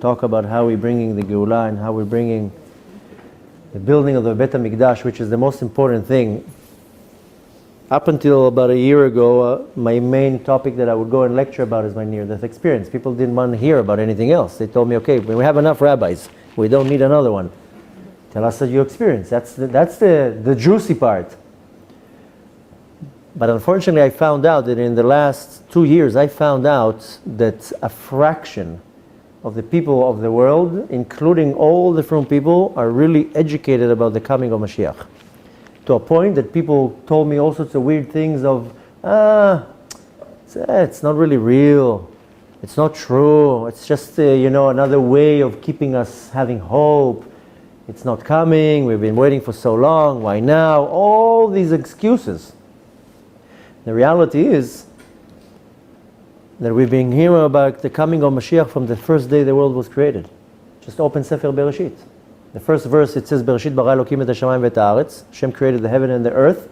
talk about how we're bringing the Geulah and how we're bringing the building of the Beit Hamikdash, which is the most important thing. Up until about a year ago, my main topic that I would go and lecture about is my near-death experience. People didn't want to hear about anything else. They told me, okay, we have enough rabbis. We don't need another one. Tell us your experience. That's the juicy part. But unfortunately, I found out that in the last 2 years, I found out that a fraction of the people of the world, including all the from people, are really educated about the coming of Mashiach. To a point that people told me all sorts of weird things of, it's not really real. It's not true. It's just, another way of keeping us having hope. It's not coming. We've been waiting for so long. Why now? All these excuses. The reality is that we've been hearing about the coming of Mashiach from the first day the world was created. Just open Sefer Bereshit. The first verse, it says, Bereshit bara Elokim et hashamayim ve'et haaretz. Hashem created the heaven and the earth.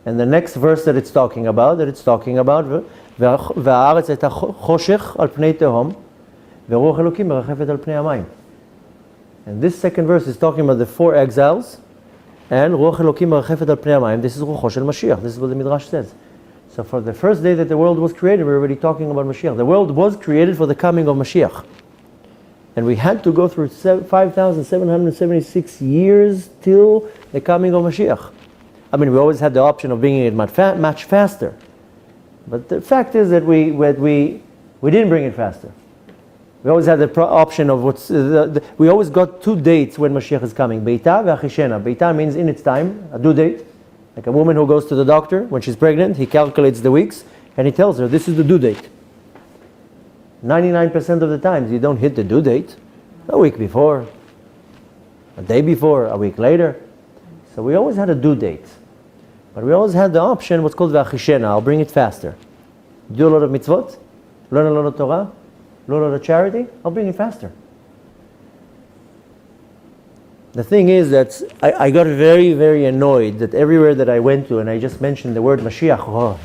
And the next verse that it's talking about, ve'haaretz הייתה חושך על פני תהום, ורוח אלוקים מרחפת על פני המים. And this second verse is talking about the 4 exiles, and רוח אלוקים מרחפת על פני המים. This is רוחו של Mashiach. This is what the Midrash says. So for the first day that the world was created, we're already talking about Mashiach. The world was created for the coming of Mashiach. And we had to go through 5,776 years till the coming of Mashiach. I mean, we always had the option of bringing it much faster. But the fact is that we didn't bring it faster. We always had the option of we always got 2 dates when Mashiach is coming. Beita ve'achishena. Beita means in its time, a due date. Like a woman who goes to the doctor when she's pregnant, he calculates the weeks and he tells her, this is the due date. 99% of the times you don't hit the due date. A week before, a day before, a week later. So we always had a due date. But we always had the option, what's called ve'achishena. I'll bring it faster. Do a lot of mitzvot, learn a lot of Torah, learn a lot of charity, I'll bring it faster. The thing is that I got very, very annoyed that everywhere that I went to and I just mentioned the word Mashiach,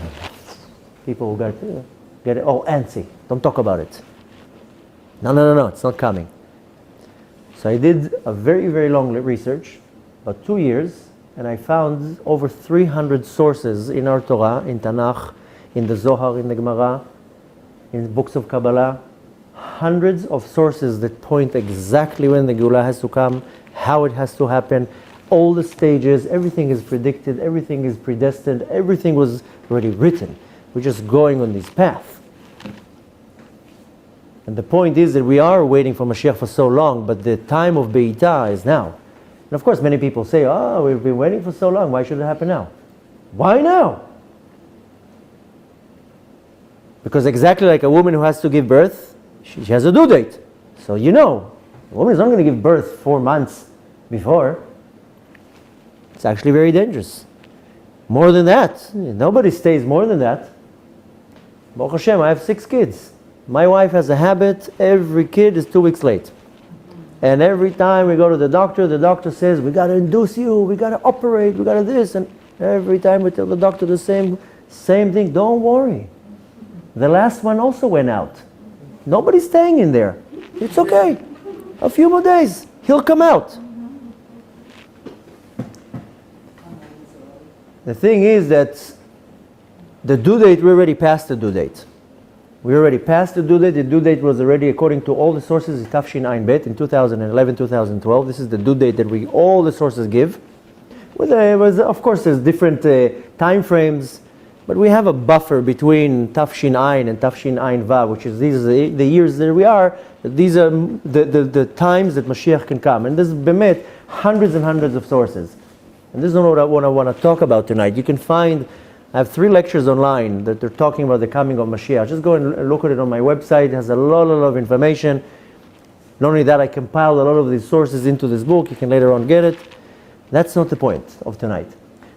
people get all antsy. Don't talk about it. No, it's not coming. So I did a very, very long research, about 2 years, and I found over 300 sources in our Torah, in Tanakh, in the Zohar, in the Gemara, in books of Kabbalah, hundreds of sources that point exactly when the Geulah has to come, how it has to happen, all the stages, everything is predicted, everything is predestined, everything was already written. We're just going on this path. And the point is that we are waiting for Mashiach for so long, but the time of Beita is now. And of course many people say, we've been waiting for so long, why should it happen now? Why now? Because exactly like a woman who has to give birth, she has a due date. So a woman is not going to give birth 4 months before. It's actually very dangerous. More than that. Nobody stays more than that. Baruch Hashem, I have 6 kids. My wife has a habit, every kid is 2 weeks late. And every time we go to the doctor says, we got to induce you, we got to operate, we got to this. And every time we tell the doctor the same thing. Don't worry. The last one also went out. Nobody's staying in there. It's okay. A few more days, he'll come out. The thing is that the due date, we already passed the due date. We already passed the due date. The due date was already, according to all the sources, Tafshin Ayin Bet in 2011, 2012. This is the due date that all the sources give. Of course, there's different time frames, but we have a buffer between Tafshin Ayin and Tafshin Ayin Vav, which is these are the years that we are. These are the times that Mashiach can come. And there's bemet hundreds and hundreds of sources. And this is what I want to talk about tonight. You can find, I have 3 lectures online that they're talking about the coming of Mashiach. Just go and look at it on my website. It has a lot of information. Not only that, I compiled a lot of these sources into this book. You can later on get it. That's not the point of tonight.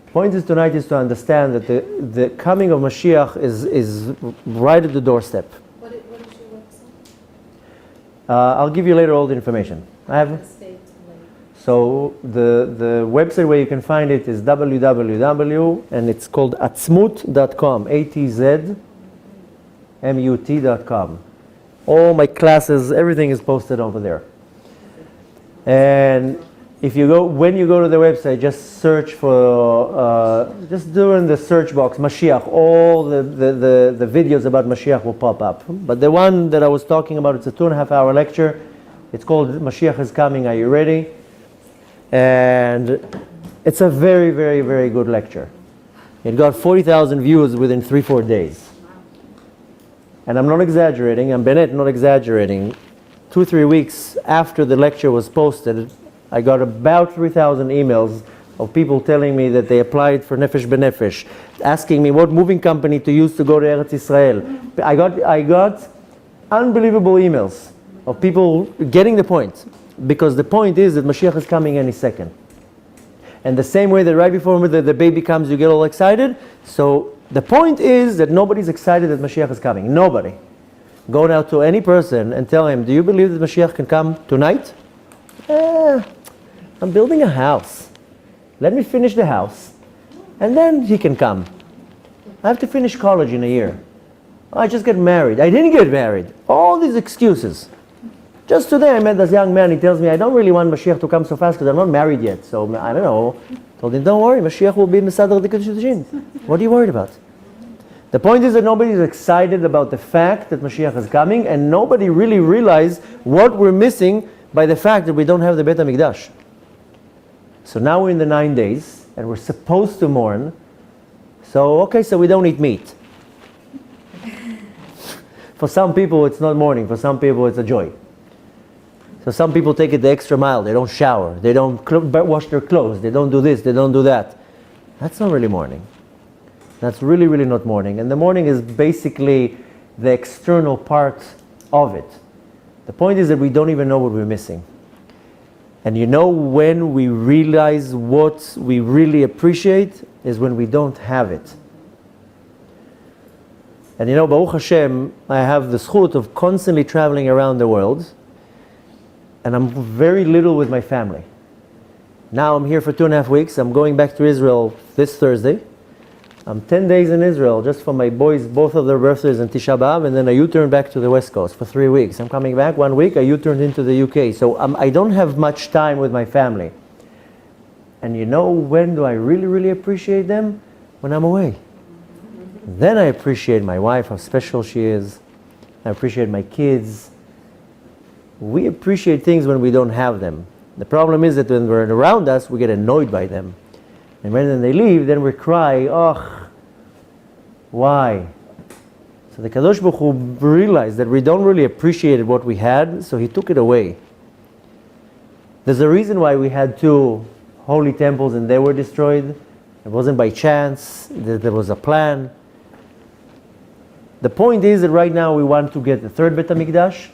The point is tonight is to understand that the coming of Mashiach is right at the doorstep. What is your website? I'll give you later all the information. I have. So the website where you can find it is www, and it's called atzmut.com, ATZMUT.com. All my classes, everything is posted over there. And when you go to the website, just search for, just do in the search box, Mashiach. All the videos about Mashiach will pop up. But the one that I was talking about, it's a 2.5-hour lecture. It's called Mashiach is Coming, Are You Ready? And it's a very, very, very good lecture. It got 40,000 views within 3-4 days. And I'm not exaggerating, I'm Bennett, not exaggerating. 2-3 weeks after the lecture was posted, I got about 3,000 emails of people telling me that they applied for Nefesh B'Nefesh, asking me what moving company to use to go to Eretz Israel. I got unbelievable emails of people getting the point, because the point is that Mashiach is coming any second. And the same way that right before the baby comes, you get all excited. So the point is that nobody's excited that Mashiach is coming. Nobody. Go now to any person and tell him, do you believe that Mashiach can come tonight? I'm building a house. Let me finish the house, and then he can come. I have to finish college in a year. I just get married. I didn't get married. All these excuses. Just today I met this young man, he tells me, I don't really want Mashiach to come so fast because I'm not married yet. So, I don't know. Told him, don't worry, Mashiach will be Mesadar Dikashushin. What are you worried about? The point is that nobody is excited about the fact that Mashiach is coming, and nobody really realized what we're missing by the fact that we don't have the Beit Hamikdash. So now we're in the 9 days, and we're supposed to mourn. So we don't eat meat. For some people it's not mourning, for some people it's a joy. So some people take it the extra mile. They don't shower. They don't wash their clothes. They don't do this. They don't do that. That's not really mourning. That's really, really not mourning. And the mourning is basically the external part of it. The point is that we don't even know what we're missing. And you know when we realize what we really appreciate is when we don't have it. And you know, Baruch Hashem, I have the zchut of constantly traveling around the world. And I'm very little with my family. Now I'm here for 2.5 weeks. I'm going back to Israel this Thursday. I'm 10 days in Israel just for my boys, both of their birthdays and Tisha B'Av, and then I U-turn back to the West Coast for 3 weeks. I'm coming back 1 week, I U-turned into the UK. So I don't have much time with my family. And you know when do I really, really appreciate them? When I'm away. Then I appreciate my wife, how special she is. I appreciate my kids. We appreciate things when we don't have them. The problem is that when they're around us, we get annoyed by them. And when they leave, then we cry, oh, why? So the Kadosh Baruch Hu realized that we don't really appreciate what we had, so he took it away. There's a reason why we had 2 holy temples and they were destroyed. It wasn't by chance, there was a plan. The point is that right now we want to get the 3rd Beit Hamikdash,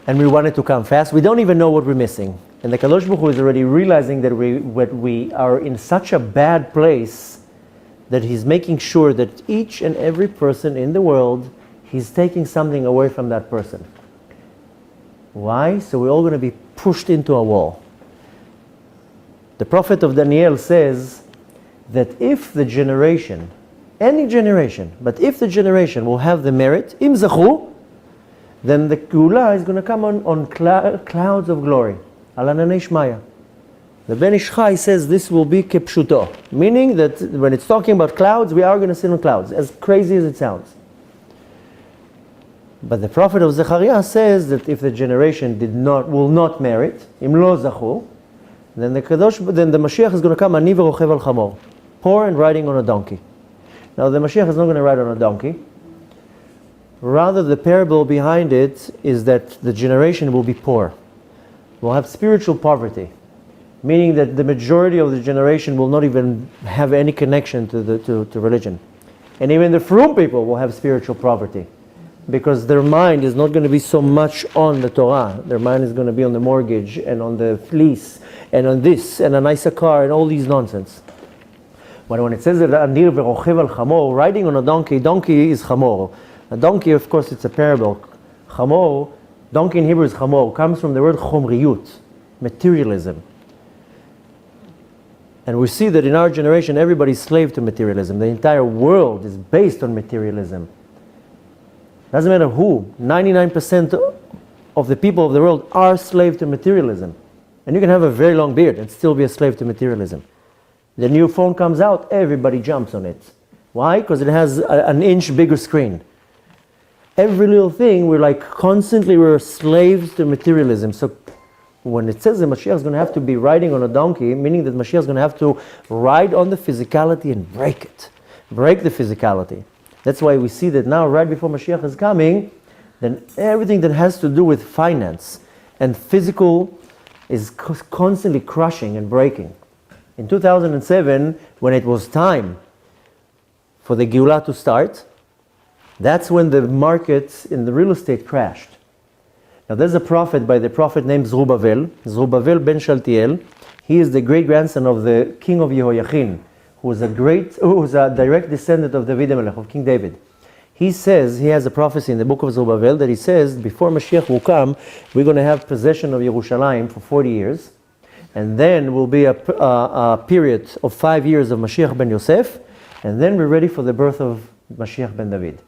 and we want it to come fast. We don't even know what we're missing. And the Kadosh Baruch Hu is already realizing that we are in such a bad place that he's making sure that each and every person in the world, he's taking something away from that person. Why? So we're all going to be pushed into a wall. The prophet of Daniel says that if the generation, any generation, but if the generation will have the merit, im zachu, then the Geula is going to come on clouds of glory. Al ananei shmaya. The Ben Ish Chai says this will be kepshuto, meaning that when it's talking about clouds, we are going to sit on clouds, as crazy as it sounds. But the prophet of Zechariah says that if the generation will not merit, im lo zachu, then the Mashiach is going to come ani v'rochev al chamor, poor and riding on a donkey. Now the Mashiach is not going to ride on a donkey. Rather, the parable behind it is that the generation will be poor. Will have spiritual poverty, meaning that the majority of the generation will not even have any connection to religion. And even the frum people will have spiritual poverty, because their mind is not going to be so much on the Torah. Their mind is going to be on the mortgage and on the fleece and on this and a nicer car and all these nonsense. But when it says that anir v'rochev al chamor, riding on a donkey is chamor. A donkey, of course, it's a parable. Chamor, donkey in Hebrew is chamor, comes from the word chomriyut, materialism. And we see that in our generation, everybody's slave to materialism. The entire world is based on materialism. Doesn't matter who. 99% of the people of the world are slave to materialism. And you can have a very long beard and still be a slave to materialism. The new phone comes out, everybody jumps on it. Why? Because it has an inch bigger screen. Every little thing, we're slaves to materialism. So when it says that Mashiach is going to have to be riding on a donkey, meaning that Mashiach is going to have to ride on the physicality and break it. Break the physicality. That's why we see that now, right before Mashiach is coming, then everything that has to do with finance and physical is constantly crushing and breaking. In 2007, when it was time for the Geulah to start, that's when the markets in the real estate crashed. Now there's a prophet by the prophet named Zerubbabel ben Shaltiel. He is the great-grandson of the king of Yehoiachin, who was a direct descendant of David HaMelech, of King David. He says, he has a prophecy in the book of Zerubbabel that he says, before Mashiach will come, we're going to have possession of Yerushalayim for 40 years. And then will be a period of 5 years of Mashiach ben Yosef. And then we're ready for the birth of Mashiach ben David.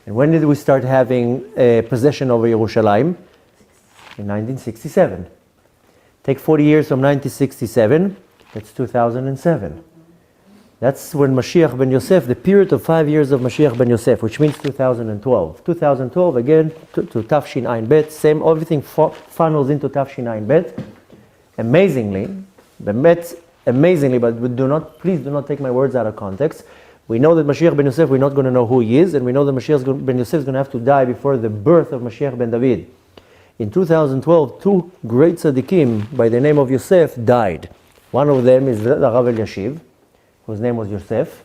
And when did we start having possession over Yerushalayim? In 1967. Take 40 years from 1967, that's 2007. That's when Mashiach ben Yosef, the period of 5 years of Mashiach ben Yosef, which means 2012. 2012 again to Tafshin Ayin Bet, same, everything funnels into Tafshin Ayin Bet. Amazingly, but please do not take my words out of context. We know that Mashiach ben Yosef, we're not going to know who he is, and we know that Mashiach ben Yosef is going to have to die before the birth of Mashiach ben David. In 2012, two great tzaddikim by the name of Yosef died. One of them is the Rav Eliashiv, whose name was Yosef,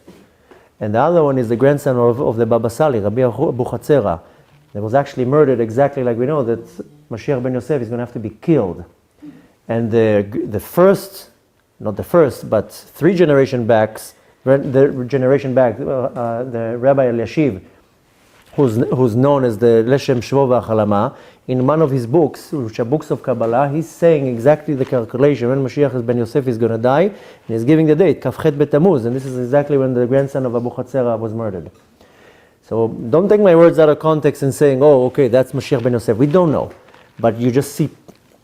and the other one is the grandson of the Baba Sali, Rabbi Abuchatzera, that was actually murdered exactly like we know that Mashiach ben Yosef is going to have to be killed. And the first, not the first, but 3 generations back, the Rabbi Eliashiv, who's known as the Leshem Shvo V'Achalama, in one of his books, which are books of Kabbalah, he's saying exactly the calculation when Mashiach ben Yosef is going to die, and he's giving the date, Kafchet Betamuz, and this is exactly when the grandson of Abuchatzera was murdered. So don't take my words out of context and saying, oh, okay, that's Mashiach ben Yosef. We don't know, but you just see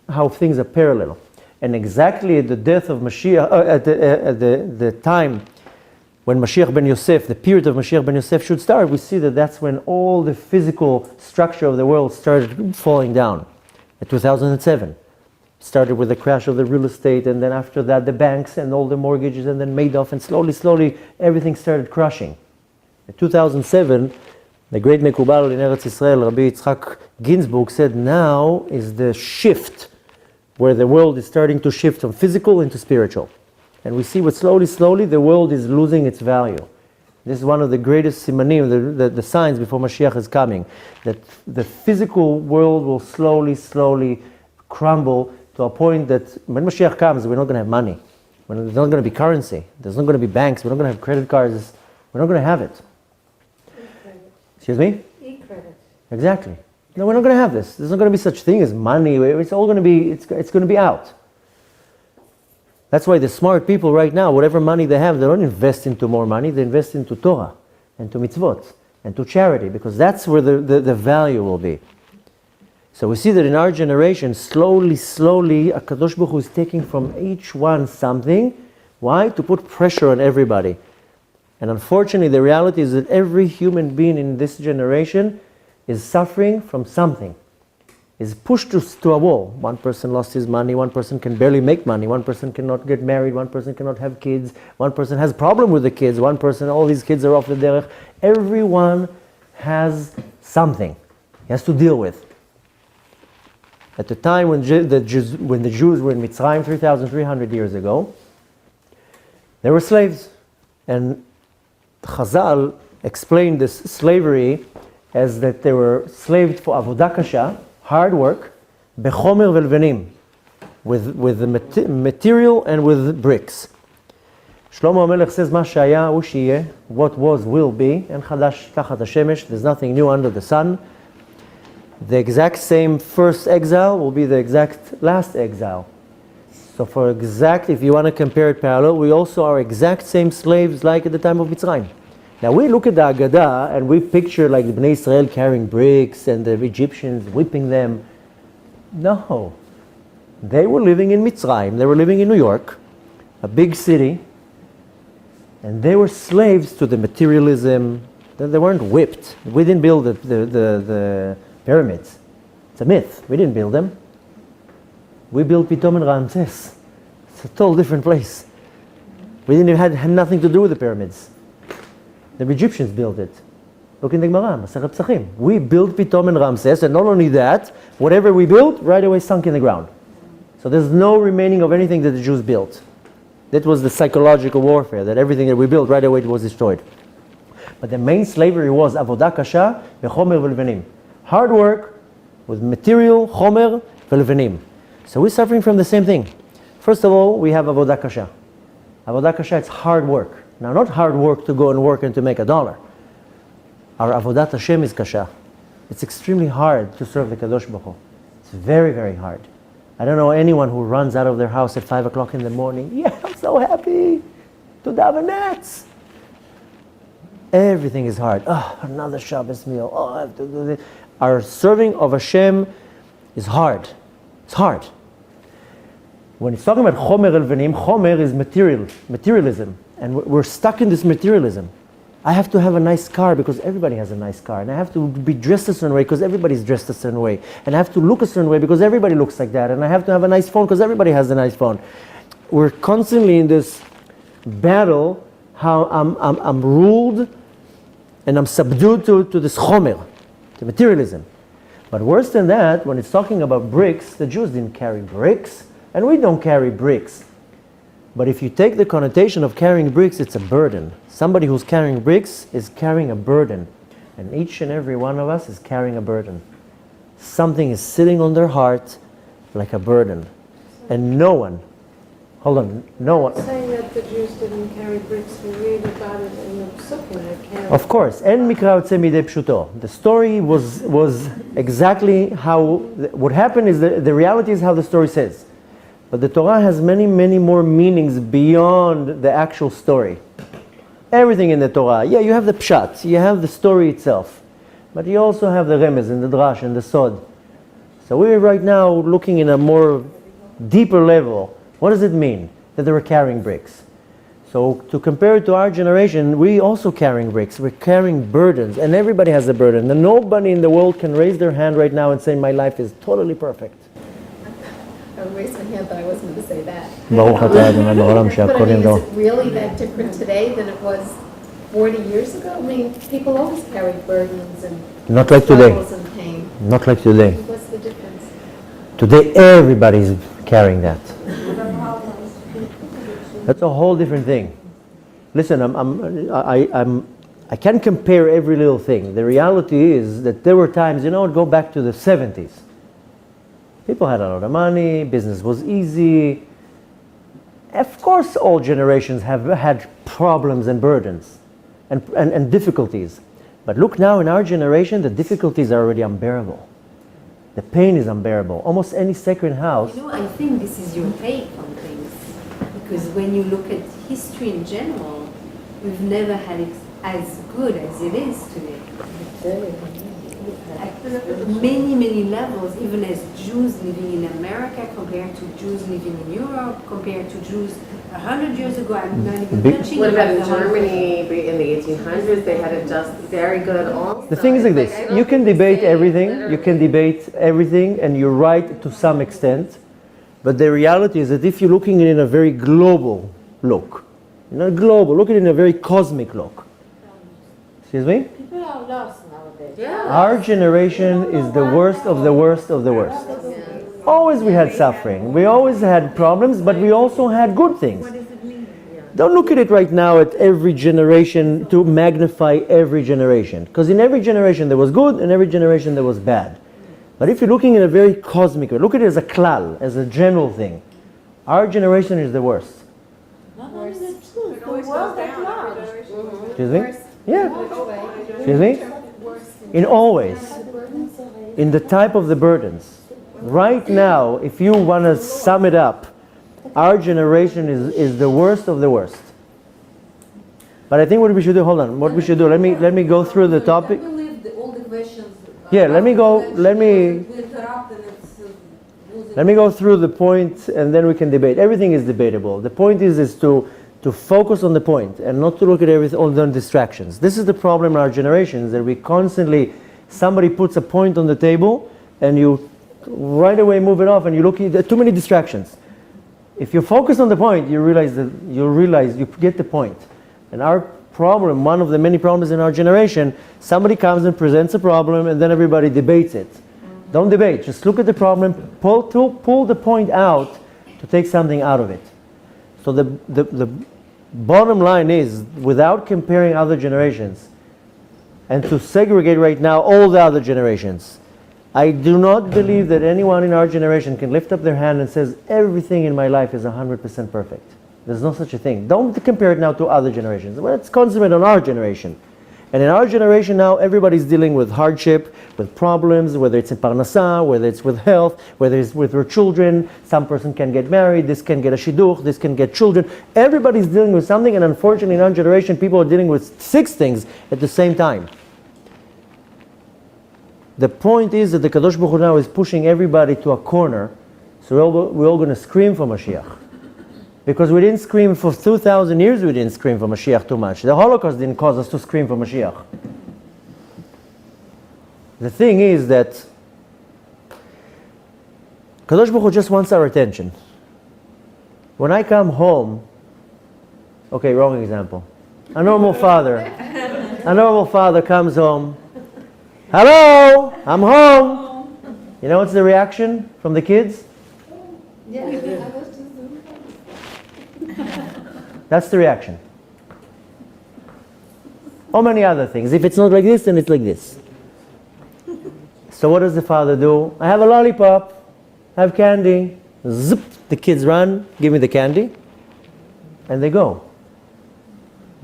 how things are parallel. And exactly at the death of Mashiach, at the time when Mashiach ben Yosef, the period of Mashiach ben Yosef should start, we see that that's when all the physical structure of the world started falling down. In 2007. It started with the crash of the real estate, and then after that the banks and all the mortgages, and then Madoff, and slowly everything started crushing. In 2007, the great Mekubal in Eretz Yisrael, Rabbi Yitzchak Ginsburg, said now is the shift where the world is starting to shift from physical into spiritual. And we see what slowly the world is losing its value. This is one of the greatest simanim, the signs before Mashiach is coming, that the physical world will slowly crumble to a point that when Mashiach comes, we're not going to have money. There's not going to be currency. There's not going to be banks. We're not going to have credit cards. We're not going to have it. E-credit. Excuse me? E-credit. Exactly. No, we're not going to have this. There's not going to be such thing as money. It's all going to be, it's going to be out. That's why the smart people right now, whatever money they have, they don't invest into more money, they invest into Torah, and to mitzvot, and to charity, because that's where the value will be. So we see that in our generation, slowly, HaKadosh Baruch Hu is taking from each one something. Why? To put pressure on everybody. And unfortunately, the reality is that every human being in this generation is suffering from something. Is pushed to a wall. One person lost his money, one person can barely make money, one person cannot get married, one person cannot have kids, one person has a problem with the kids, one person, all these kids are off the derech. Everyone has something he has to deal with. At the time when the Jews were in Mitzrayim 3,300 years ago, they were slaves. And Chazal explained this slavery as that they were slaved for avodah kasha, hard work, bechomer velvenim, with the material and with bricks. Shlomo HaMelech says, Ma shaya hu shiyeh, what was will be, and chadash tachat hashemesh, there's nothing new under the sun. The exact same first exile will be the exact last exile. So if you want to compare it parallel, we also are exact same slaves like at the time of Mitzrayim. Now we look at the Haggadah and we picture like the Bnei Israel carrying bricks and the Egyptians whipping them. No. They were living in Mitzrayim, they were living in New York, a big city, and they were slaves to the materialism. They weren't whipped. We didn't build the pyramids. It's a myth. We didn't build them. We built Pitom and Ramses. It's a total different place. We didn't even had nothing to do with the pyramids. The Egyptians built it. Look in the Gemara, Masechet Pesachim. We built Pitom and Ramses, and not only that, whatever we built, right away sunk in the ground. So there's no remaining of anything that the Jews built. That was the psychological warfare, that everything that we built, right away it was destroyed. But the main slavery was avodah kasha v'chomer v'levanim. Hard work with material, chomer v'levanim. So we're suffering from the same thing. First of all, we have avodah kasha. Avodah kasha, it's hard work. Now, not hard work to go and work and to make $1. Our avodat Hashem is kasha. It's extremely hard to serve the Kadosh Baruch Hu. It's very, very hard. I don't know anyone who runs out of their house at 5 o'clock in the morning. Yeah, I'm so happy to daven nets. Everything is hard. Oh, another Shabbos meal. Oh, I have to do this. Our serving of Hashem is hard. It's hard. When it's talking about chomer elvenim, chomer is materialism. And we're stuck in this materialism. I have to have a nice car because everybody has a nice car. And I have to be dressed a certain way because everybody's dressed a certain way. And I have to look a certain way because everybody looks like that. And I have to have a nice phone because everybody has a nice phone. We're constantly in this battle, how I'm ruled and I'm subdued to this chomer, to materialism. But worse than that, when it's talking about bricks, the Jews didn't carry bricks, and we don't carry bricks. But if you take the connotation of carrying bricks, it's a burden. Somebody who's carrying bricks is carrying a burden. And each and every one of us is carrying a burden. Something is sitting on their heart like a burden. And no one, no one. Saying that the Jews didn't carry bricks, we read about it in the Psukim. They carried. Of course, en mikra yotze midei pshuto. The story was exactly how, what happened is the reality is how the story says. But the Torah has many, many more meanings beyond the actual story. Everything in the Torah. Yeah, you have the pshat, you have the story itself. But you also have the remez and the drash and the sod. So we're right now looking in a more deeper level. What does it mean that they were carrying bricks? So to compare it to our generation, we also carrying bricks. We're carrying burdens, and everybody has a burden. And nobody in the world can raise their hand right now and say, my life is totally perfect. I raised my hand, but I wasn't going to say that. Baruch atah Adonai ba'olam But I she'akol mean, yamdo. is it really that different today than it was 40 years ago? I mean, people always carry burdens and Not like today. struggles and pain. Not like today. What's the difference? Today everybody's carrying that. That's a whole different thing. Listen, I can't compare every little thing. The reality is that there were times, go back to the 70s. People had a lot of money, business was easy. Of course, all generations have had problems and burdens and difficulties. But look now, in our generation, the difficulties are already unbearable. The pain is unbearable. Almost any sacred house. I think this is your take on things. Because when you look at history in general, we've never had it as good as it is today. At many, many levels, even as Jews living in America compared to Jews living in Europe, compared to Jews 100 years ago, I'm not even touching. What about in the Germany in the 1800s? They had it just very good also. The thing is like this, you can debate everything, and you're right to some extent, but the reality is that if you're looking at it in a very global look, look at it in a very cosmic look. Excuse me? People are lost nowadays. Yeah. Our generation is the worst of the worst of the worst. Always we had suffering. We always had problems, but we also had good things. Don't look at it right now at every generation to magnify every generation. Because in every generation there was good, and every generation there was bad. But if you're looking at a very cosmic way, look at it as a klal, as a general thing. Our generation is the worst. Not only the truth, the world at large. Excuse me? Yeah. Excuse me? In all ways. In the type of the burdens. Right now, if you want to sum it up, our generation is the worst of the worst. But I think what we should do, hold on, what we should do, let me go through the topic. I believe all the questions. Yeah, let me go through the point and then we can debate. Everything is debatable. The point is to focus on the point and not to look at all the distractions. This is the problem in our generations, that we constantly, somebody puts a point on the table and you right away move it off and you look at too many distractions. If you focus on the point, you realize you get the point. And our problem, one of the many problems in our generation, somebody comes and presents a problem and then everybody debates it. Don't debate, just look at the problem, pull the point out to take something out of it. So the bottom line is, without comparing other generations, and to segregate right now all the other generations, I do not believe that anyone in our generation can lift up their hand and says, everything in my life is 100% perfect. There's no such a thing. Don't compare it now to other generations. Well, let's concentrate on our generation. And in our generation now, everybody's dealing with hardship, with problems, whether it's in parnasa, whether it's with health, whether it's with their children. Some person can get married, this can get a shidduch, this can get children. Everybody's dealing with something, and unfortunately in our generation, people are dealing with 6 things at the same time. The point is that the Kadosh Baruch Hu now is pushing everybody to a corner, so we're all going to scream for Mashiach. Because we didn't scream for 2,000 years, we didn't scream for Mashiach too much. The Holocaust didn't cause us to scream for Mashiach. The thing is that Kadosh Baruch Hu just wants our attention. When I come home, okay, wrong example. A normal father comes home. Hello, I'm home. You know what's the reaction from the kids? Yeah. That's the reaction. Or many other things. If it's not like this, then it's like this. So what does the father do? I have a lollipop, I have candy. Zip, the kids run, give me the candy, and they go.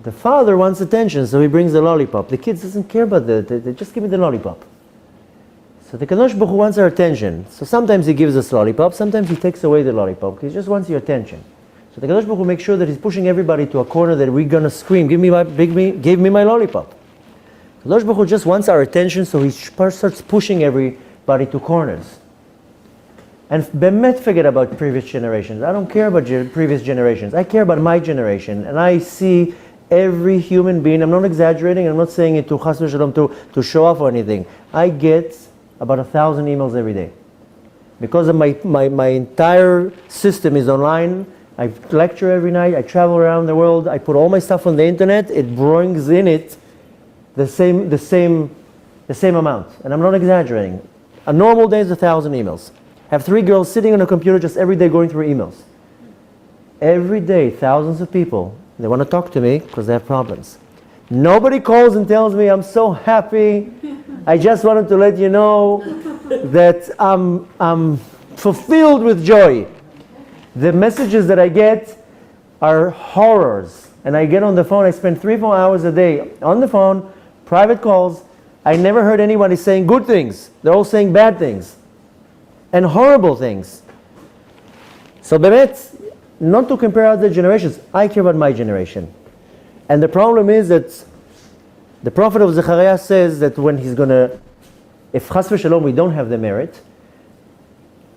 The father wants attention, so he brings the lollipop. The kids doesn't care about they just give me the lollipop. So the Kadosh Baruch Hu wants our attention. So sometimes he gives us lollipop, sometimes he takes away the lollipop. He just wants your attention. So the Kadosh Baruch Hu makes sure that he's pushing everybody to a corner that we're gonna scream, give me my lollipop. Kadosh Baruch Hu just wants our attention, so he starts pushing everybody to corners. And bemet, forget about previous generations. I don't care about previous generations. I care about my generation, and I see every human being. I'm not exaggerating. I'm not saying it to chas v'shalom to show off or anything. I get about 1,000 emails every day because of my entire system is online. I lecture every night. I travel around the world. I put all my stuff on the internet. It brings in it the same amount, and I'm not exaggerating. A normal day is 1,000 emails. I have 3 girls sitting on a computer just every day going through emails. Every day, thousands of people. They want to talk to me because they have problems. Nobody calls and tells me, I'm so happy. I just wanted to let you know that I'm fulfilled with joy. The messages that I get are horrors. And I get on the phone, I spend 3-4 hours a day on the phone, private calls. I never heard anybody saying good things. They're all saying bad things and horrible things. So bemet, not to compare other generations, I care about my generation. And the problem is that the prophet of Zechariah says that when he's going to, if chas v'shalom we don't have the merit,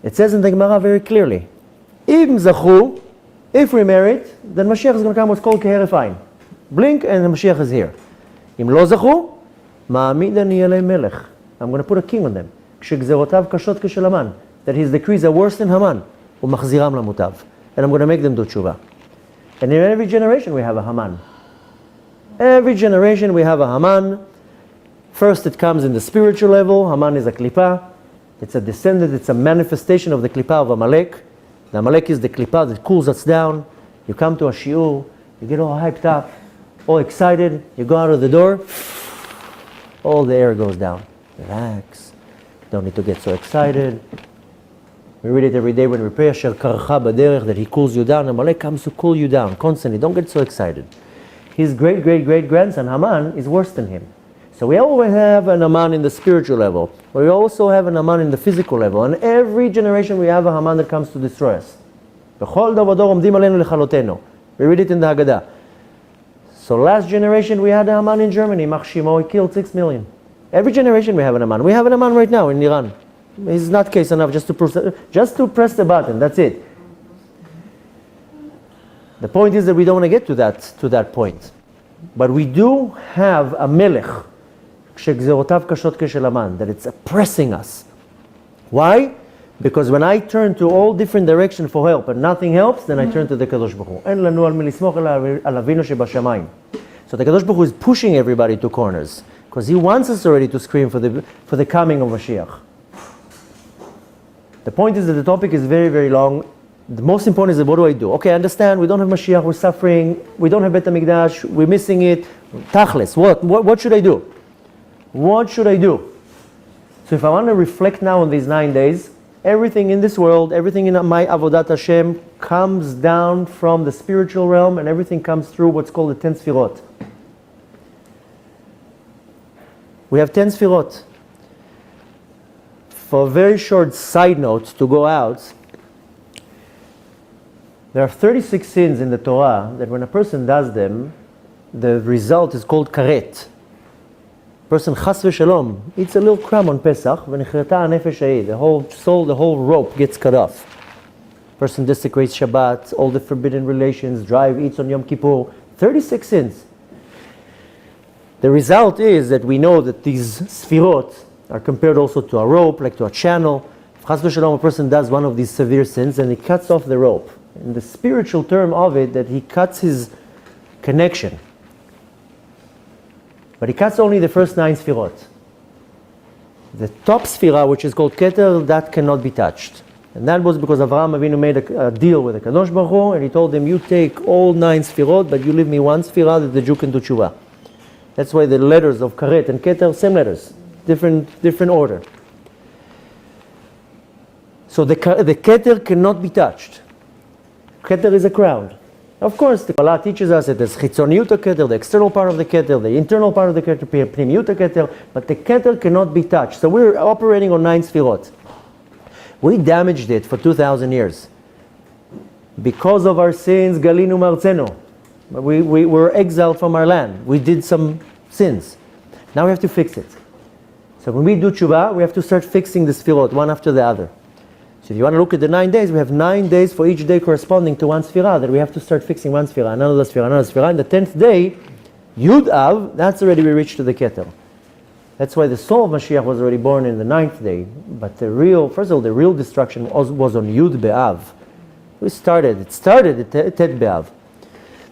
it says in the Gemara very clearly, if we merit, then Mashiach is going to come what's called keheref ayin. Blink and the Mashiach is here. Im lo zachu, ma'amidani alei melech. I'm going to put a king on them. Kshegzerotav kashot keshel Haman. That his decrees are worse than Haman. Umachziram lamutav. And I'm going to make them do tshuva. And in every generation we have a Haman. Every generation we have a Haman. First it comes in the spiritual level. Haman is a klipa. It's a descendant, it's a manifestation of the klipa of Amalek. The Amalek is the klipa that cools us down. You come to a shiur, you get all hyped up, all excited, you go out of the door, all the air goes down. Relax. Don't need to get so excited. We read it every day when we pray, Asher karcha b'derech, that he cools you down. Amalek comes to cool you down constantly. Don't get so excited. His great-great-great-grandson, Haman, is worse than him. So we always have an Haman in the spiritual level. We also have an Haman in the physical level. And every generation we have a Haman that comes to destroy us. We read it in the Haggadah. So last generation we had a Haman in Germany, Machshimo, he killed 6 million. Every generation we have an Haman. We have an Haman right now in Iran. It's not case enough just to press the button, that's it. The point is that we don't want to get to that point. But we do have a melech, שגזירותיו קשות כשל המן, that it's oppressing us. Why? Because when I turn to all different directions for help and nothing helps, then I turn to the Kadosh Baruch Hu. אין לנו על מי לסמוך אלא על אבינו שבשמיים. So the Kadosh Baruch Hu is pushing everybody to corners, because he wants us already to scream for the coming of Mashiach. The point is that the topic is very, very long. The most important is, what do I do? Okay, I understand, we don't have Mashiach, we're suffering, we don't have Beit Hamikdash, we're missing it. Tachlis, what should I do? What should I do? So if I want to reflect now on these 9 days, everything in this world, everything in my Avodat Hashem comes down from the spiritual realm, and everything comes through what's called the 10 Sefirot. We have 10 Sefirot. For a very short side note to go out, there are 36 sins in the Torah that when a person does them, the result is called karet. Person chas v'shalom eats a little crumb on Pesach, v'nichrata nefesh ha'id, the whole soul, the whole rope gets cut off. Person desecrates Shabbat, all the forbidden relations, eats on Yom Kippur, 36 sins. The result is that we know that these Sefirot are compared also to a rope, like to a channel. If chas v'shalom a person does one of these severe sins, and he cuts off the rope. And the spiritual term of it, that he cuts his connection. But he cuts only the first 9 Sefirot. The top Sefirah, which is called Keter, that cannot be touched. And that was because Avraham Avinu made a deal with the Kadosh Baruch Hu, and he told him, you take all 9 Sefirot, but you leave me 1 Sefirah that the Jew can do tshuva. That's why the letters of Karet and Keter, same letters, different order. So the Keter cannot be touched. Keter is a crown. Of course, the Kabbalah teaches us that there's chitzoniyut keter, the external part of the keter, the internal part of the keter, pnimiyut keter, but the keter cannot be touched. So we're operating on 9 Sefirot. We damaged it for 2,000 years. Because of our sins, galinu martzenu. We were exiled from our land. We did some sins. Now we have to fix it. So when we do tshuva, we have to start fixing the Sefirot, one after the other. So if you want to look at the 9 days, we have 9 days for each day corresponding to 1 Sefirah, that we have to start fixing 1 Sefirah, another Sefirah, another Sefirah. And the 10th day, Yud Av, that's already we reached to the Keter. That's why the soul of Mashiach was already born in the 9th day. But first of all, the real destruction was on Yud Be'av. It started at Tet Be'av.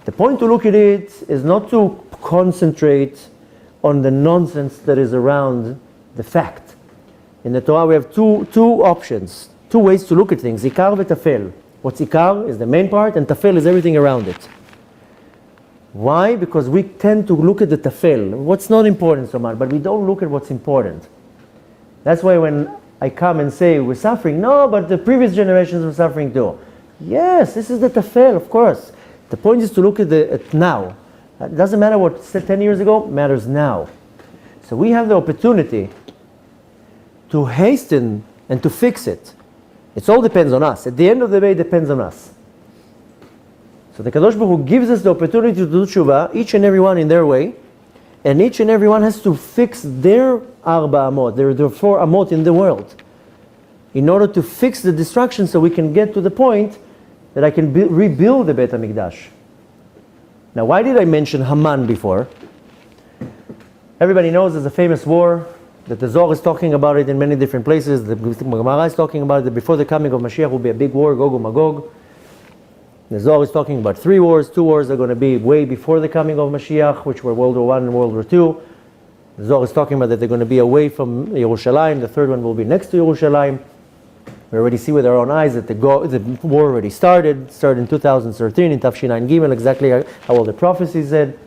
The point to look at it is not to concentrate on the nonsense that is around the fact. In the Torah we have two options. 2 ways to look at things, Ikkar and Tafel. What's Ikkar is the main part, and Tafel is everything around it. Why? Because we tend to look at the Tafel, what's not important so much, but we don't look at what's important. That's why when I come and say we're suffering, no, but the previous generations were suffering too. Yes, this is the Tafel, of course. The point is to look at now. It doesn't matter what said 10 years ago, it matters now. So we have the opportunity to hasten and to fix it. It all depends on us. At the end of the day, it depends on us. So the Kadosh Baruch Hu gives us the opportunity to do tshuva, each and every one in their way, and each and every one has to fix their arba amot, their 4 amot in the world, in order to fix the destruction, so we can get to the point that I can rebuild the Beit Hamikdash. Now, why did I mention Haman before? Everybody knows there's a famous war, that the Zohar is talking about it in many different places. The Gemara is talking about it, that before the coming of Mashiach will be a big war, Gog and Magog. The Zohar is talking about 3 wars. 2 wars are going to be way before the coming of Mashiach, which were World War I and World War II. The Zohar is talking about that they're going to be away from Yerushalayim. The 3rd one will be next to Yerushalayim. We already see with our own eyes that the war already started in 2013 in Tafshin Gimel, exactly how all the prophecies said.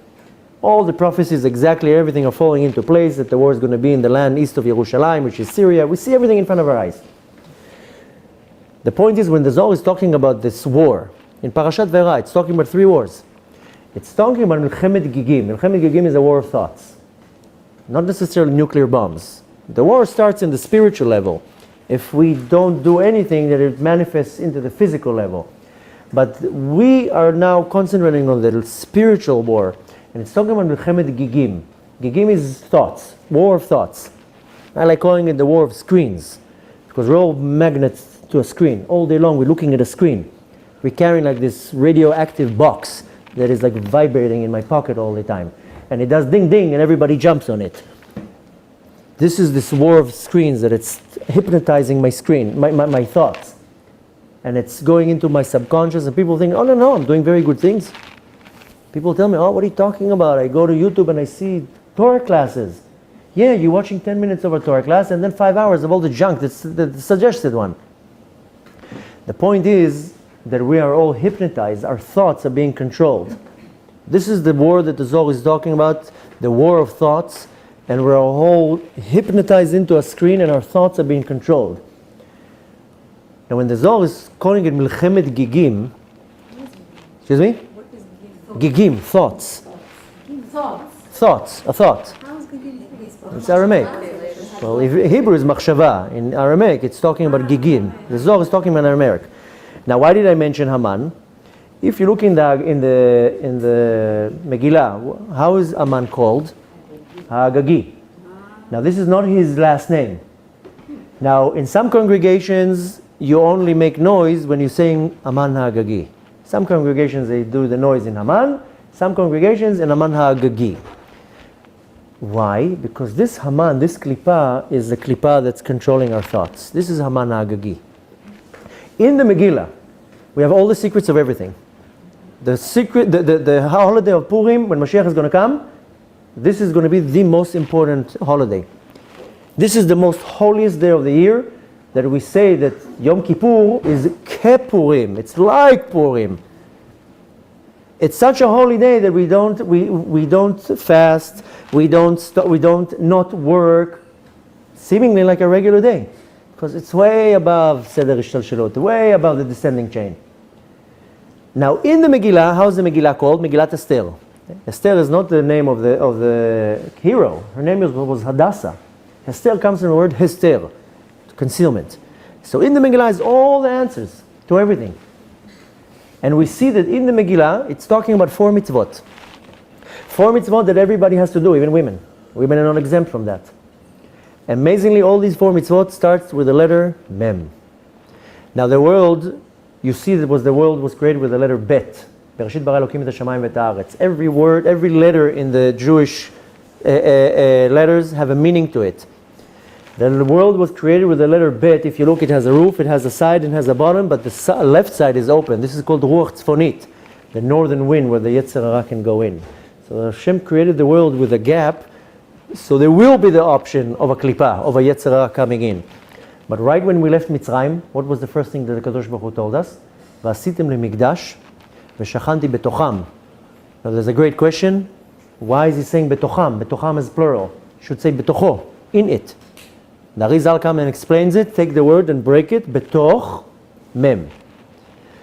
All the prophecies, exactly everything are falling into place, that the war is going to be in the land east of Yerushalayim, which is Syria. We see everything in front of our eyes. The point is, when the Zohar is talking about this war, in Parashat Vera, it's talking about 3 wars. It's talking about Milchemet Gigim. Milchemet Gigim is a war of thoughts, not necessarily nuclear bombs. The war starts in the spiritual level. If we don't do anything, that it manifests into the physical level. But we are now concentrating on the spiritual war. And it's talking about Milchemet Gigim. Gigim is thoughts, war of thoughts. I like calling it the war of screens, because we're all magnets to a screen. All day long we're looking at a screen. We're carrying like this radioactive box that is like vibrating in my pocket all the time. And it does ding ding and everybody jumps on it. This is this war of screens that it's hypnotizing my screen, my thoughts. And it's going into my subconscious, and people think, oh no, I'm doing very good things. People tell me, oh, what are you talking about? I go to YouTube and I see Torah classes. Yeah, you're watching 10 minutes of a Torah class and then 5 hours of all the junk, that's the suggested one. The point is that we are all hypnotized, our thoughts are being controlled. This is the war that the Zohar is talking about, the war of thoughts, and we're all hypnotized into a screen and our thoughts are being controlled. Now when the Zohar is calling it Milchemet Gigim, excuse me? Gigim, thoughts. Thoughts, a thought. It's Aramaic. Well, if Hebrew is machshava. In Aramaic, it's talking about gigim. The Zohar is talking about Aramaic. Now, why did I mention Haman? If you look in the Megillah, how is Haman called? Hagagi. Now, this is not his last name. Now, in some congregations, you only make noise when you're saying Haman Hagagi. Some congregations, they do the noise in Haman. Some congregations in Haman Hagagi. Why? Because this Haman, this klipa, is the klipa that's controlling our thoughts. This is Haman Hagagi. In the Megillah, we have all the secrets of everything. The secret, the holiday of Purim, when Mashiach is going to come, this is going to be the most important holiday. This is the most holiest day of the year, that we say that Yom Kippur is Kepurim. It's like Purim. It's such a holy day that we don't fast, we don't not work, seemingly like a regular day, because it's way above Seder Ishtalshelot, way above the descending chain. Now in the Megillah, how is the Megillah called? Megillat Esther. Esther is not the name of the hero. Her name was Hadassah. Esther comes from the word Hester, concealment. So in the Megillah is all the answers to everything. And we see that in the Megillah, it's talking about 4 mitzvot. 4 mitzvot that everybody has to do, even women. Women are not exempt from that. Amazingly, all these 4 mitzvot starts with the letter Mem. Now the world, you see that the world was created with the letter Bet. Bereshit bara Elokim et hashamayim v'et haaretz. Every word, every letter in the Jewish letters have a meaning to it. The world was created with the letter Bet. If you look, it has a roof, it has a side, and has a bottom, but the left side is open. This is called Ruach Tzfonit, the northern wind where the Yetzer Hara can go in. So Hashem created the world with a gap, so there will be the option of a klipa, of a Yetzer Hara coming in. But right when we left Mitzrayim, what was the first thing that the Kadosh Baruch Hu told us? V'asitem lemikdash v'shachanti betocham. Now there's a great question. Why is he saying betocham? Betocham is plural. Should say betocho, in it. The Arizal comes and explains it, take the word and break it, betoch mem.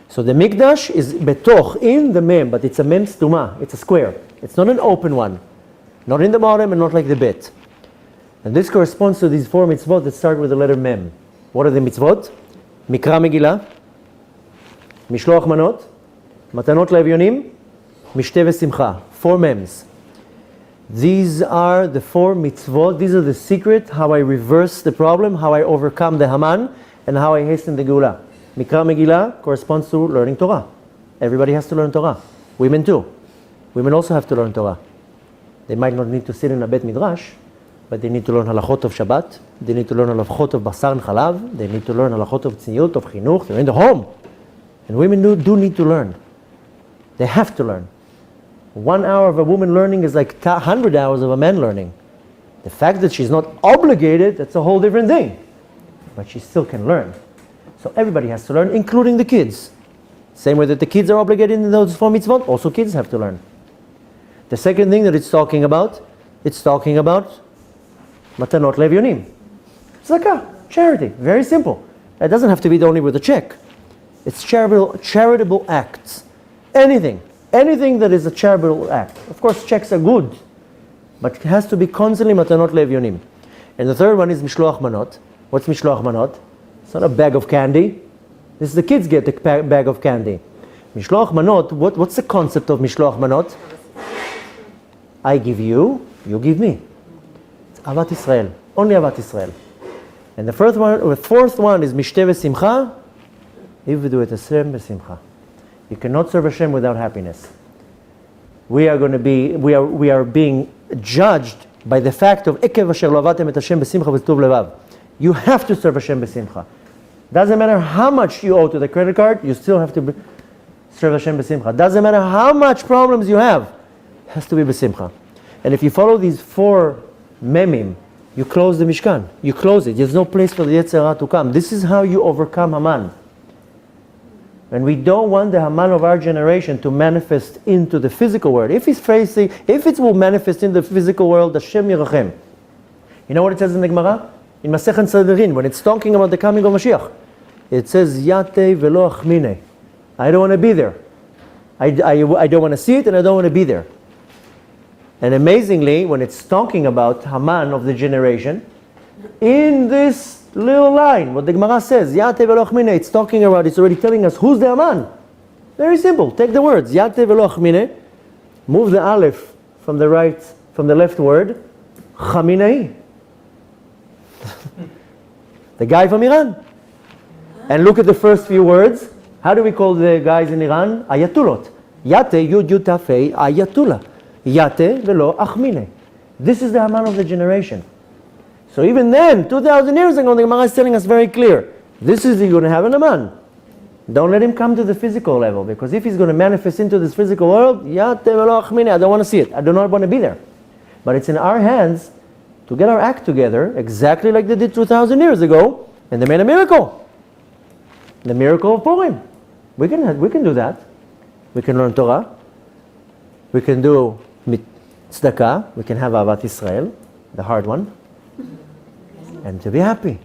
So the mikdash is betoch, in the mem, but it's a mem stuma, it's a square. It's not an open one. Not in the bottom and not like the bet. And this corresponds to these 4 mitzvot that start with the letter mem. What are the mitzvot? Mikra Megillah, Mishloach Manot, Matanot Le'Evyonim, Mishteh V'Simcha. 4 mems. These are the 4 mitzvot. These are the secret, how I reverse the problem, how I overcome the Haman, and how I hasten the Geula. Mikra Megillah corresponds to learning Torah. Everybody has to learn Torah. Women too. Women also have to learn Torah. They might not need to sit in a Bet Midrash, but they need to learn halachot of Shabbat. They need to learn halachot of Basar and Chalav. They need to learn halachot of Tzniut, of Chinuch. They're in the home. And women do need to learn. They have to learn. 1 hour of a woman learning is like 100 hours of a man learning. The fact that she's not obligated, that's a whole different thing. But she still can learn. So everybody has to learn, including the kids. Same way that the kids are obligated in those 4 mitzvot, also kids have to learn. The second thing that it's talking about Matanot Le'Evyonim. Tzedakah, charity, very simple. It doesn't have to be only with a check. It's charitable acts. Anything that is a charitable act. Of course, checks are good, but it has to be constantly Matanot Le'Evyonim. And the third one is Mishloach Manot. What's Mishloach Manot? It's not a bag of candy. This is the kids get the bag of candy. Mishloach Manot, what's the concept of Mishloach Manot? I give you, you give me. It's Avat Israel, only Avat Israel. And the fourth one is Mishteh v'simcha, Ivdu et Hashem v'simcha. You cannot serve Hashem without happiness. We are being judged by the fact of Ekev asher lo avatem et Hashem b'simcha v'tov levav. You have to serve Hashem b'simcha. Doesn't matter how much you owe to the credit card, you still have to serve Hashem b'simcha. Doesn't matter how much problems you have, it has to be b'simcha. And if you follow these 4 memim, you close the Mishkan. You close it. There's no place for the Yetzer Hara to come. This is how you overcome Haman. And we don't want the Haman of our generation to manifest into the physical world. If it will manifest in the physical world, Hashem Yirachem. You know what it says in the Gemara? In Masechet Sanhedrin, when it's talking about the coming of Mashiach, it says, Yate velo achmine. I don't want to be there. I don't want to see it, and I don't want to be there. And amazingly, when it's talking about Haman of the generation, in this little line, what the Gemara says, Yate velo achmine, it's talking about, it's already telling us who's the Haman. Very simple. Take the words, Yate velo achmine, move the aleph from the left word, Chaminei. The guy from Iran. And look at the first few words. How do we call the guys in Iran? Ayatolot. Yate, yud yud tafei, ayatollah. Yate velo achmine. This is the Haman of the generation. So even then, 2,000 years ago, the Gemara is telling us very clear, this is you're going to have an Haman. Don't let him come to the physical level, because if he's going to manifest into this physical world, Yate velo achmine, I don't want to see it. I do not want to be there. But it's in our hands to get our act together, exactly like they did 2,000 years ago, and they made a miracle. The miracle of Purim. We can do that. We can learn Torah. We can do tzedakah. We can have Avat Israel, the hard one, and to be happy.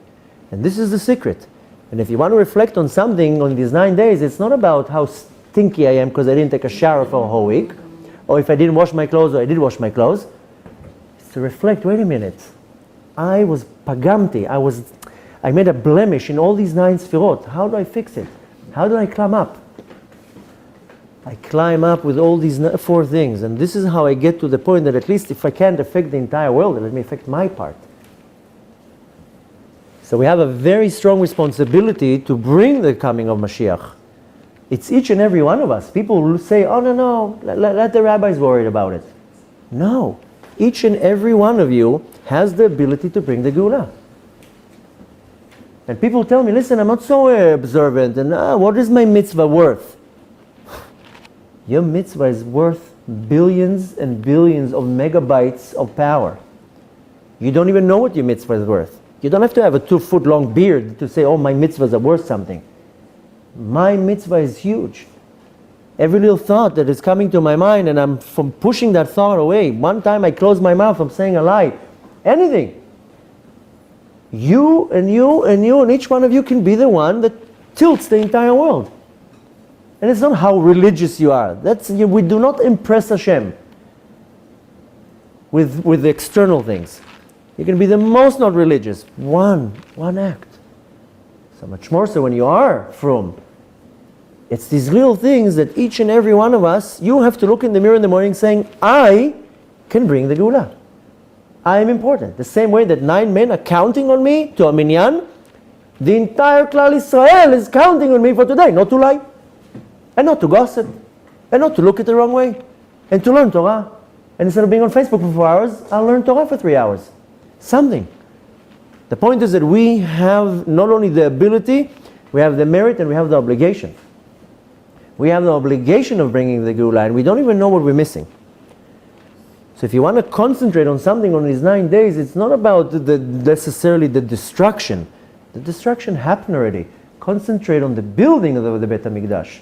And this is the secret. And if you want to reflect on something on these 9 days, it's not about how stinky I am because I didn't take a shower for a whole week, or if I didn't wash my clothes or I did wash my clothes. To reflect, wait a minute, I was pagamti, I made a blemish in all these 9 Sefirot. How do I fix it? How do I climb up? I climb up with all these 4 things, and this is how I get to the point that at least if I can't affect the entire world, let me affect my part. So we have a very strong responsibility to bring the coming of Mashiach. It's each and every one of us. People will say, oh no, let the rabbis worry about it. No. Each and every one of you has the ability to bring the Geulah. And people tell me, listen, I'm not so observant, and what is my mitzvah worth? Your mitzvah is worth billions and billions of megabytes of power. You don't even know what your mitzvah is worth. You don't have to have a 2-foot-long beard to say, oh, my mitzvahs are worth something. My mitzvah is huge. Every little thought that is coming to my mind, and I'm from pushing that thought away. One time I closed my mouth from saying a lie. Anything. You and you and you and each one of you can be the one that tilts the entire world. And it's not how religious you are. We do not impress Hashem with the external things. You can be the most not religious. One act. So much more so when you are from. It's these little things that each and every one of us, you have to look in the mirror in the morning saying, I can bring the Geulah. I am important. The same way that 9 men are counting on me to a minyan, the entire Klal Israel is counting on me for today, not to lie, and not to gossip, and not to look at the wrong way, and to learn Torah. And instead of being on Facebook for 4 hours, I'll learn Torah for 3 hours. Something. The point is that we have not only the ability, we have the merit, and we have the obligation. We have the obligation of bringing the Geulah, and we don't even know what we're missing. So if you want to concentrate on something on these 9 days, it's not about necessarily the destruction. The destruction happened already. Concentrate on the building of the Beit Hamikdash.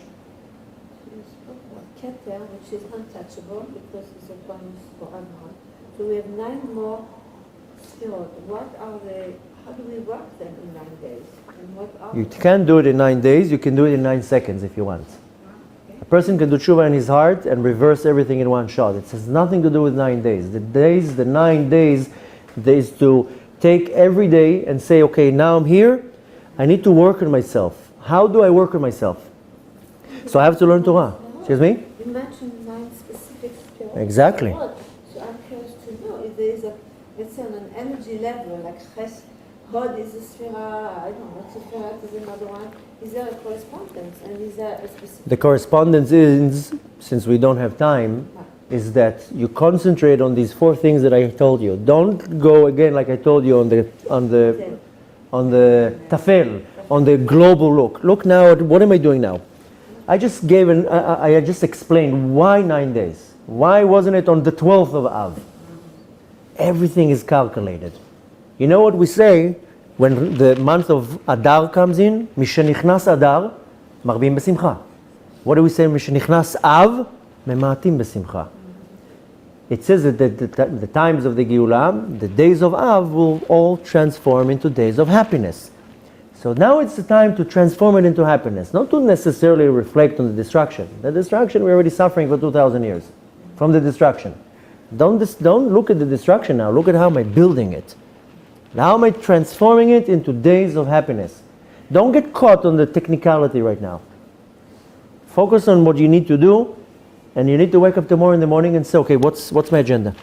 You spoke about Keter, which is untouchable because it's a promise for Abraham. So we have 9 more Sefirot. How do we work them in 9 days? And what are You can't do it in 9 days, you can do it in 9 seconds if you want. A person can do tshuva in his heart and reverse everything in one shot. It has nothing to do with 9 days. The 9 days is to take every day and say, okay, now I'm here, I need to work on myself. How do I work on myself? So I have to learn Torah. Excuse me? You mentioned 9 specific skills. Exactly. So I let's say on an energy level, like Hod is a Sefirah, I don't know, what Sefirot is another one. Is there a correspondence? And is there a specific... The correspondence is, since we don't have time, is that you concentrate on these 4 things that I told you. Don't go again, like I told you, on the tafel, on the global look. Look now at what am I doing now? I just gave I just explained why 9 days. Why wasn't it on the 12th of Av? Everything is calculated. You know what we say when the month of Adar comes in? Mishenichnas Adar, marbim besimcha. What do we say? Mishenichnas Av, memaatim besimcha. It says that the times of the Geulah, the days of Av, will all transform into days of happiness. So now it's the time to transform it into happiness, not to necessarily reflect on the destruction. The destruction, we're already suffering for 2,000 years from the destruction. Don't look at the destruction now, look at how am I building it. How am I transforming it into days of happiness? Don't get caught on the technicality right now. Focus on what you need to do, and you need to wake up tomorrow in the morning and say, okay, what's my agenda?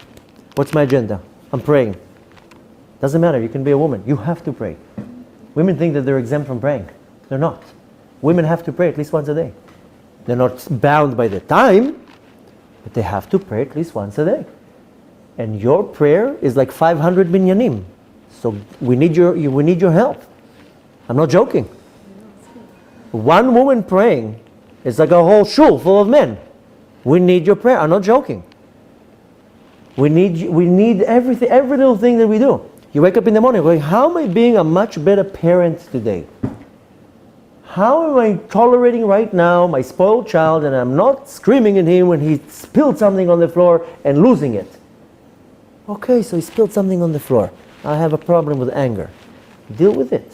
What's my agenda? I'm praying. Doesn't matter, you can be a woman. You have to pray. Women think that they're exempt from praying. They're not. Women have to pray at least once a day. They're not bound by the time, but they have to pray at least once a day. And your prayer is like 500 minyanim. So we need your help. I'm not joking. One woman praying is like a whole shul full of men. We need your prayer. I'm not joking. We need everything, every little thing that we do. You wake up in the morning going, how am I being a much better parent today? How am I tolerating right now my spoiled child and I'm not screaming at him when he spilled something on the floor and losing it? Okay, so he spilled something on the floor. I have a problem with anger. Deal with it.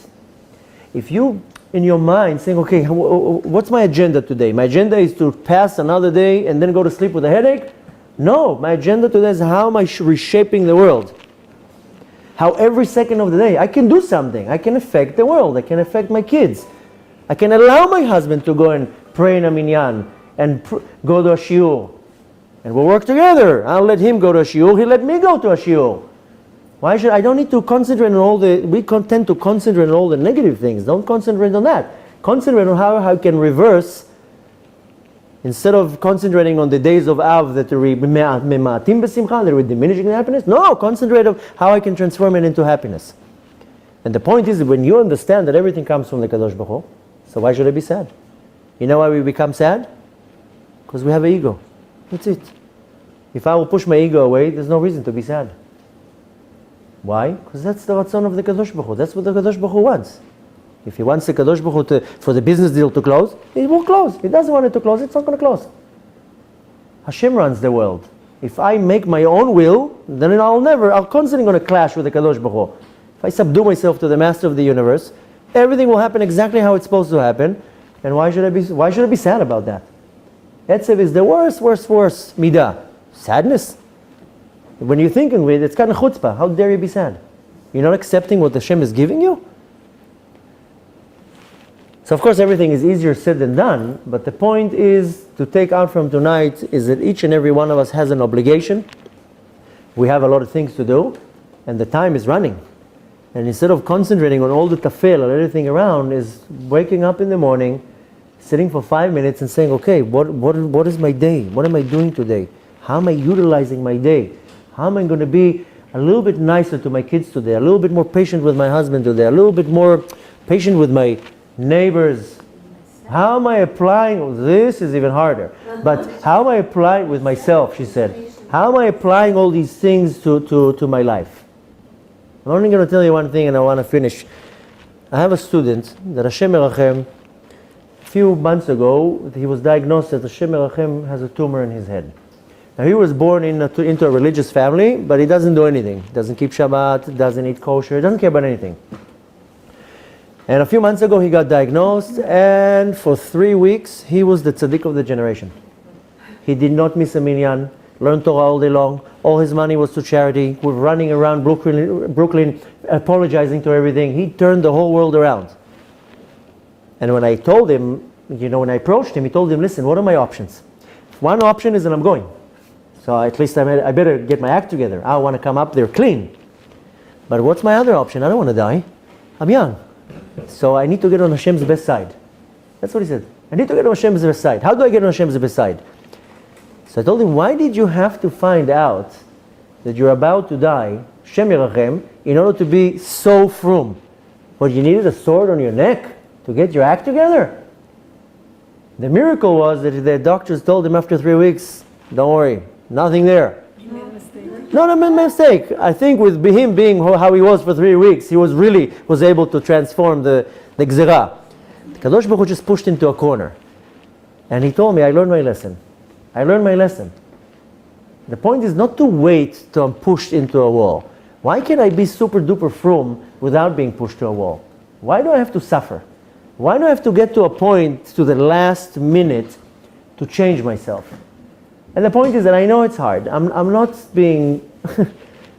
If you, in your mind, saying, okay, what's my agenda today? My agenda is to pass another day and then go to sleep with a headache? No, my agenda today is how am I reshaping the world? How every second of the day I can do something. I can affect the world. I can affect my kids. I can allow my husband to go and pray in a minyan and go to a shiur. And we'll work together. I'll let him go to a shiur. He'll let me go to a shiur. Why should I don't need to concentrate on all the, we tend to concentrate on all the negative things. Don't concentrate on that. Concentrate on how I can reverse, instead of concentrating on the days of Av that are memaatim besimcha, that are diminishing the happiness. No, concentrate on how I can transform it into happiness. And the point is that when you understand that everything comes from the Kadosh Baruch Hu, so why should I be sad? You know why we become sad? Because we have an ego. That's it. If I will push my ego away, there's no reason to be sad. Why? Because that's the ratzon of the Kadosh Baruch Hu. That's what the Kadosh Baruch Hu wants. If he wants the Kadosh Baruch Hu for the business deal to close, it will close. If he doesn't want it to close, it's not going to close. Hashem runs the world. If I make my own will, then I'm constantly going to clash with the Kadosh Baruch Hu. If I subdue myself to the master of the universe, everything will happen exactly how it's supposed to happen. And why should I be sad about that? Etzev is the worst midah. Sadness. When you're thinking with it, it's kind of chutzpah. How dare you be sad? You're not accepting what Hashem is giving you? So of course everything is easier said than done, but the point is to take out from tonight is that each and every one of us has an obligation. We have a lot of things to do, and the time is running. And instead of concentrating on all the tafel and everything around, is waking up in the morning, sitting for 5 minutes and saying, okay, what is my day? What am I doing today? How am I utilizing my day? How am I going to be a little bit nicer to my kids today, a little bit more patient with my husband today, a little bit more patient with my neighbors? How am I applying, this is even harder, but how am I applying with myself, she said. How am I applying all these things to my life? I'm only going to tell you one thing and I want to finish. I have a student that Hashem Merachem, a few months ago, he was diagnosed that Hashem Merachem has a tumor in his head. Now he was born into a religious family, but he doesn't do anything. Doesn't keep Shabbat, doesn't eat kosher, doesn't care about anything. And a few months ago he got diagnosed, and for 3 weeks he was the tzaddik of the generation. He did not miss a minyan, learned Torah all day long. All his money was to charity. We're running around Brooklyn apologizing to everything. He turned the whole world around. And when I told him, when I approached him, he told him, listen, what are my options? One option is that I'm going. So at least I better get my act together. I want to come up there clean. But what's my other option? I don't want to die. I'm young. So I need to get on Hashem's best side. That's what he said. I need to get on Hashem's best side. How do I get on Hashem's best side? So I told him, why did you have to find out that you're about to die, Shem Yerachem, in order to be so frum? But you needed a sword on your neck to get your act together? The miracle was that the doctors told him after 3 weeks, don't worry, nothing there. Not a mistake. I think with him being how he was for 3 weeks, he was able to transform the Gzerah. The Kadosh Baruch Hu just pushed into a corner. And he told me, I learned my lesson. I learned my lesson. The point is not to wait till I'm pushed into a wall. Why can't I be super duper frum without being pushed to a wall? Why do I have to suffer? Why do I have to get to a point to the last minute to change myself? And the point is that I know it's hard. I'm not being,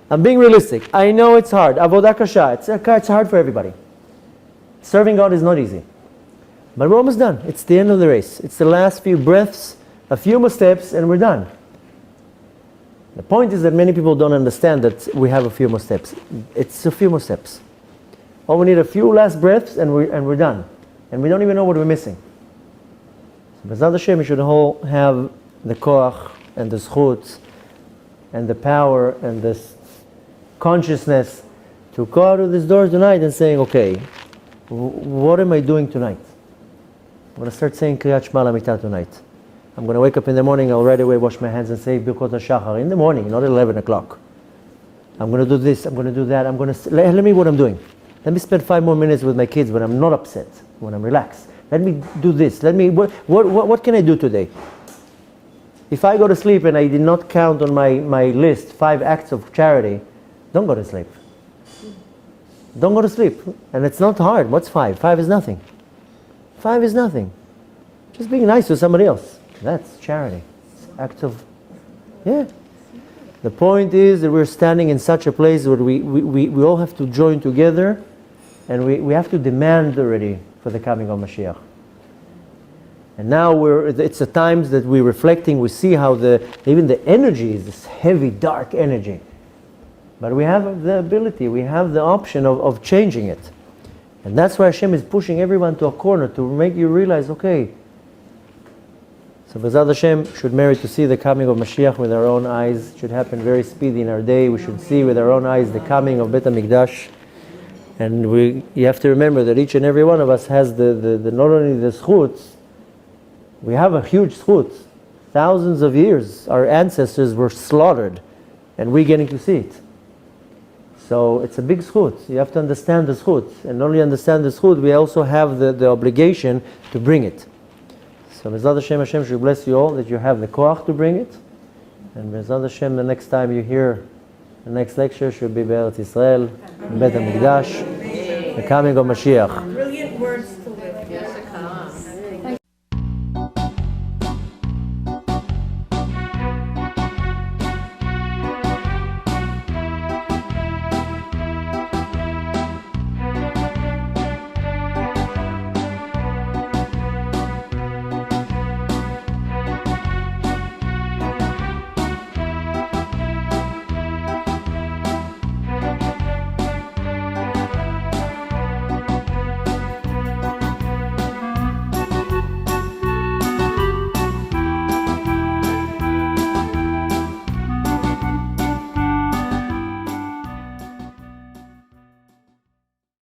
I'm being realistic. I know it's hard. Avodah kasha, it's hard for everybody. Serving God is not easy. But we're almost done. It's the end of the race. It's the last few breaths, a few more steps, and we're done. The point is that many people don't understand that we have a few more steps. It's a few more steps. All we need a few last breaths and we're done. And we don't even know what we're missing. So B'ezrat Hashem, we should all have the koach and the zchut and the power and this consciousness to go out of this door tonight and saying, okay, what am I doing tonight? I'm going to start saying Kriyat Shema L'Mitah tonight. I'm going to wake up in the morning, I'll right away wash my hands and say Birkot HaShachar in the morning, not at 11 o'clock. I'm going to do this, I'm going to do that, let me what I'm doing. Let me spend 5 more minutes with my kids when I'm not upset, when I'm relaxed. Let me do this, what can I do today? If I go to sleep and I did not count on my list 5 acts of charity, don't go to sleep. Don't go to sleep. And it's not hard. What's 5? 5 is nothing. 5 is nothing. Just being nice to somebody else. That's charity. It's an act of, yeah. The point is that we're standing in such a place where we all have to join together and we have to demand already for the coming of Mashiach. And now it's the times that we're reflecting, we see how even the energy is this heavy, dark energy. But we have the ability, we have the option of changing it. And that's why Hashem is pushing everyone to a corner to make you realize, okay, so B'ezrat Hashem should merit to see the coming of Mashiach with our own eyes. It should happen very speedy in our day. We should see with our own eyes the coming of Beit Hamikdash. And you have to remember that each and every one of us has the not only the zchut, we have a huge zchut. Thousands of years our ancestors were slaughtered and we're getting to see it. So it's a big zchut. You have to understand the zchut. And not only understand the zchut, we also have the obligation to bring it. So B'ezrat Hashem, Hashem should bless you all that you have the koach to bring it. And B'ezrat Hashem, the next time you hear the next lecture should be Be'eretz Yisrael, Beit Hamikdash, the coming of Mashiach.